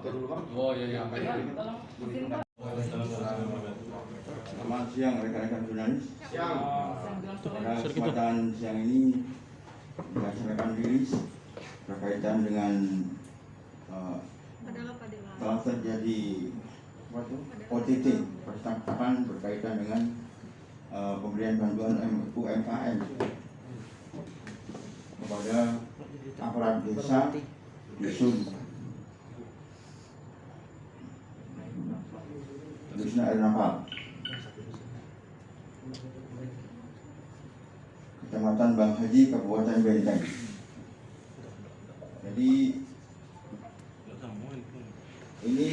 foto dulu Bang. Oh iya. Selamat siang rekan-rekan jurnalis. Siang. Pada kesempatan siang ini dilaksanakan rilis berkaitan dengan telah terjadi OTT percakapan berkaitan dengan pemberian bantuan UMKM kepada aparat desa dusun Air Nafal, Kecamatan Bang Haji, Kabupaten Benteng. Jadi ini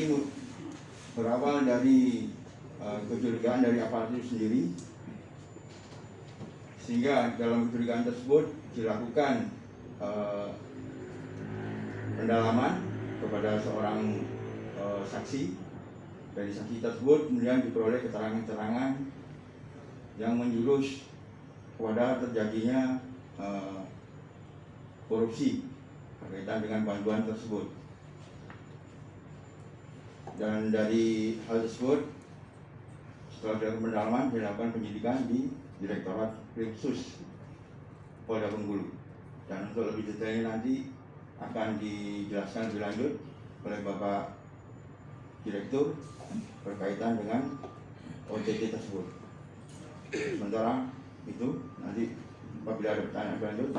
berawal dari kecurigaan dari aparat itu sendiri, sehingga dalam kecurigaan tersebut dilakukan pendalaman kepada seorang saksi. Dari saksi tersebut kemudian diperoleh keterangan-keterangan yang menjurus kepada terjadinya korupsi berkaitan dengan bantuan tersebut. Dan dari hal tersebut, setelah dilakukan pendalaman, dilakukan penyidikan di Direktorat Krimsus Polda Bengkulu. Dan untuk lebih detailnya nanti akan dijelaskan lebih lanjut oleh Bapak Direktur berkaitan dengan OTT tersebut. Sementara itu nanti apabila ada pertanyaan lanjut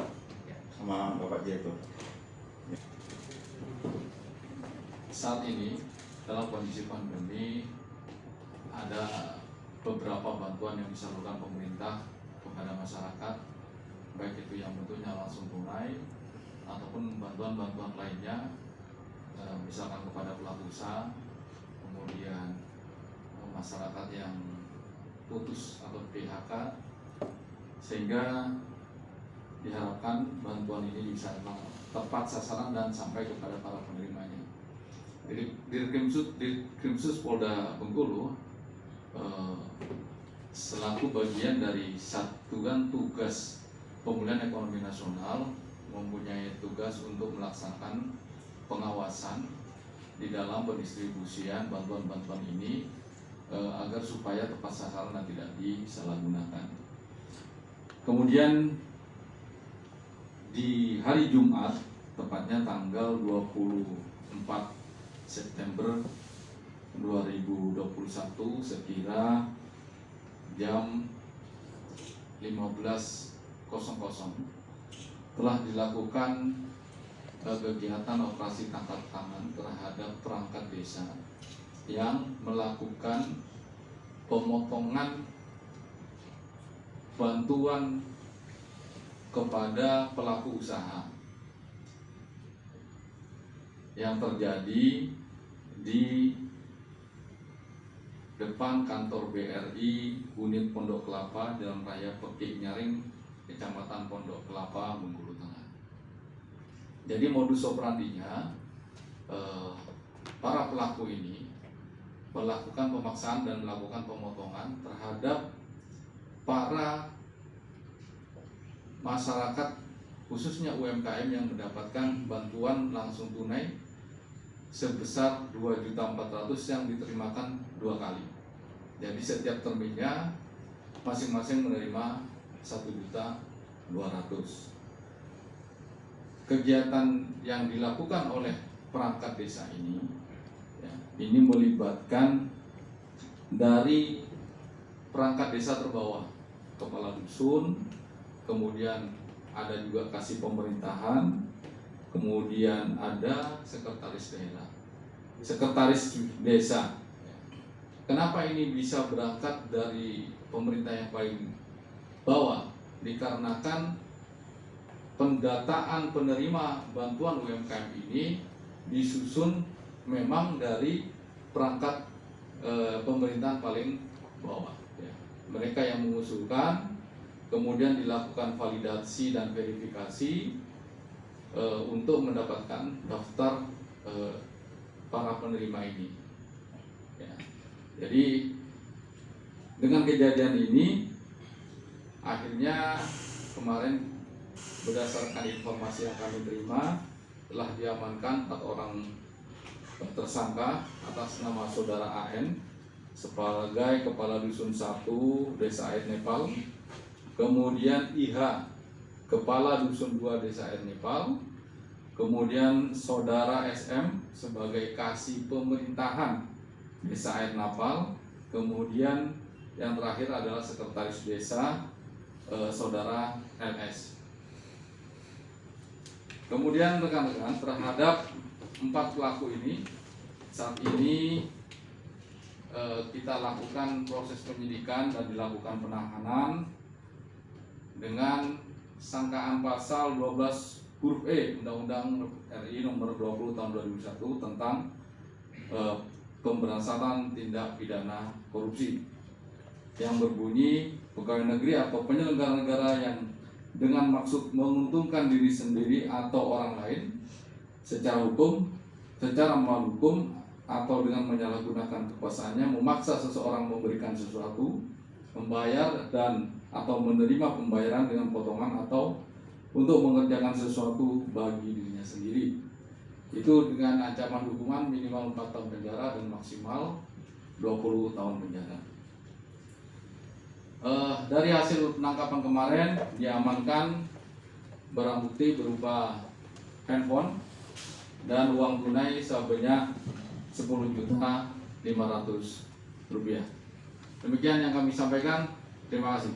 sama Bapak Direktur. Saat ini dalam kondisi pandemi ada beberapa bantuan yang disalurkan pemerintah kepada masyarakat, baik itu yang bentuknya langsung tunai ataupun bantuan-bantuan lainnya, misalkan kepada pelaku usaha, kemudian masyarakat yang putus atau PHK, sehingga diharapkan bantuan ini bisa tepat sasaran dan sampai kepada para penerimanya. Jadi Krimsus Polda Bengkulu selaku bagian dari Satuan Tugas Pemulihan Ekonomi Nasional mempunyai tugas untuk melaksanakan pengawasan di dalam pendistribusian bantuan-bantuan ini agar supaya tepat sasaran dan tidak disalahgunakan. Kemudian di hari Jumat, tepatnya tanggal 24 September 2021 sekira jam 15.00 telah dilakukan kegiatan operasi tangkap tangan terhadap perangkat desa yang melakukan pemotongan bantuan kepada pelaku usaha yang terjadi di depan kantor BRI unit Pondok Kelapa, Jalan Raya Pekik Nyaring, Kecamatan Pondok Kelapa, Bengkulu Tengah. Jadi modus operandinya, para pelaku ini melakukan pemaksaan dan melakukan pemotongan terhadap para masyarakat, khususnya UMKM yang mendapatkan bantuan langsung tunai sebesar 2.400.000 yang diterimakan 2 kali. Jadi setiap terminnya masing-masing menerima 1.200.000. Kegiatan yang dilakukan oleh perangkat desa ini, ya, ini melibatkan dari perangkat desa terbawah, kepala dusun, kemudian ada juga kasih pemerintahan, kemudian ada sekretaris daerah, sekretaris desa. Kenapa ini bisa berangkat dari pemerintah yang paling bawah? Dikarenakan pendataan penerima bantuan UMKM ini disusun memang dari perangkat pemerintahan paling bawah. Ya. Mereka yang mengusulkan, kemudian dilakukan validasi dan verifikasi untuk mendapatkan daftar para penerima ini. Ya. Jadi dengan kejadian ini akhirnya kemarin berdasarkan informasi yang kami terima telah diamankan 4 orang tersangka atas nama saudara AN sebagai Kepala Dusun 1 Desa Air Nepal, kemudian IH Kepala Dusun 2 Desa Air Nepal, kemudian saudara SM sebagai Kasih Pemerintahan Desa Air Nepal, kemudian yang terakhir adalah Sekretaris Desa saudara LS. Kemudian rekan-rekan, terhadap 4 pelaku ini saat ini kita lakukan proses penyidikan dan dilakukan penahanan dengan sangkaan pasal 12 huruf E Undang-Undang RI nomor 20 tahun 2001 tentang pemberantasan tindak pidana korupsi yang berbunyi pegawai negeri atau penyelenggara negara yang dengan maksud menguntungkan diri sendiri atau orang lain secara hukum, secara melawan hukum, atau dengan menyalahgunakan kekuasaannya memaksa seseorang memberikan sesuatu, membayar dan atau menerima pembayaran dengan potongan atau untuk mengerjakan sesuatu bagi dirinya sendiri. Itu dengan ancaman hukuman minimal 4 tahun penjara dan maksimal 20 tahun penjara. Dari hasil penangkapan kemarin diamankan barang bukti berupa handphone dan uang tunai sebanyak Rp10.500.000. Demikian yang kami sampaikan. Terima kasih.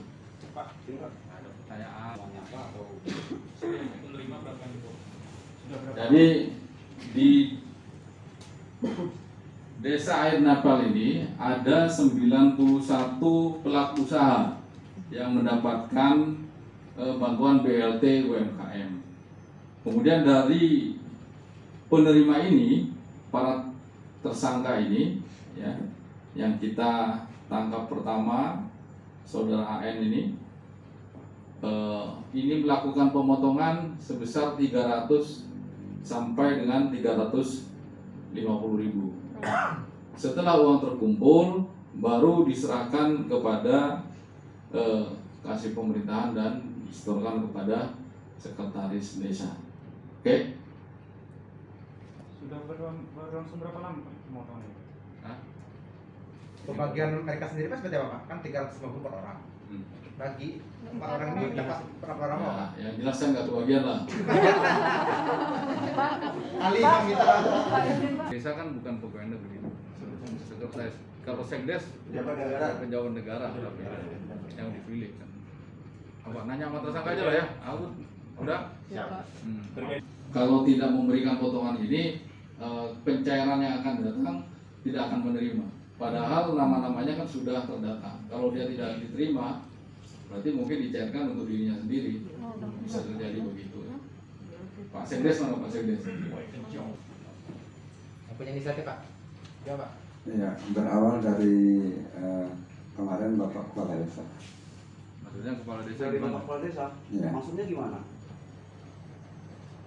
Pak, ada pertanyaan apa atau menerima berapa itu? Jadi di Desa Air Nepal ini ada 91 pelaku usaha yang mendapatkan bantuan BLT UMKM. Kemudian dari penerima ini, para tersangka ini ya, yang kita tangkap pertama saudara AN ini melakukan pemotongan sebesar 300 sampai dengan 350.000. Setelah uang terkumpul baru diserahkan kepada Kasih Pemerintahan dan disetorkan kepada Sekretaris Desa. Oke? Sudah berlangsung berapa lama pemotongannya? Pembagian mereka sendiri Pak seperti apa Pak? Kan 350 per orang. Bagi 4 orang ini dapat berapa orang Pak? Ya, yang jelas saya nggak kebagian lah. Ali Bang kita. Desa kan bukan pegawai negeri, sekretaris. Kalau sekdes, Pejabat negara. pejabat negara yang dipilih kan. Apa nanya sama tersangka aja lah ya? Aku udah. Kalau tidak memberikan potongan ini, pencairan yang akan datang tidak akan menerima. Padahal nama-namanya kan sudah terdata. Kalau dia tidak diterima, berarti mungkin dicairkan untuk dirinya sendiri. Bisa terjadi begitu. Pak Sekdes mana Pak Sekdes? Punya inisiatif Pak? Ya Pak. Ya, berawal dari kemarin Bapak Kepala Desa. Maksudnya kepala desa Dari gimana? Bapak Kepala Desa? Ya. Maksudnya gimana?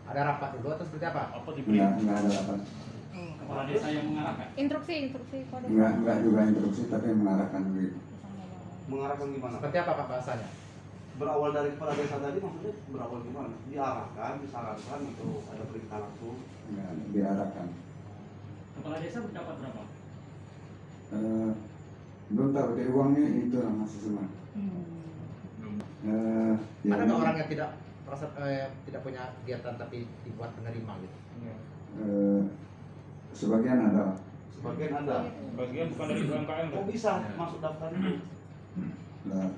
Ada rapat dulu atau seperti apa? Apa diberi Enggak ada apa. kepala desa yang mengarahkan? Instruksi kode. Enggak juga instruksi tapi mengarahkan begitu. Mengarahkan gimana? Seperti apa Pak bahasanya? Berawal dari Kepala Desa tadi maksudnya berawal gimana? Diarahkan, disarankan atau ada perintah langsung? Enggak diarahkan. Kepala desa berdapat berapa? Belum tahu dari uangnya itu lah masih semua. Ya, Ada nggak orang yang tidak merasa tidak punya kegiatan tapi dibuat penerima gitu? sebagian ada. Sebagian ada. Bagian bukan dari UMKM Kok bisa masuk daftar itu? Nah,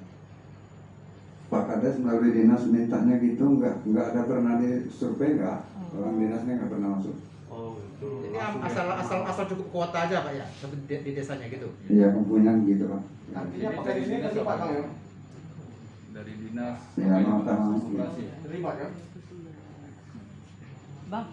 Pak Kades melalui dinas mintanya gitu, nggak ada pernah di survei nggak? Orang dinasnya nggak pernah masuk. Oh gitu. Jadi Langsung asal cukup kuota aja Pak ya di desanya gitu. Iya mempunyai gitu Pak. Artinya pakai di sini terlibat kan ya? Dari dinas Ya, mau tahu. operasi. Terlibat ya? Bang.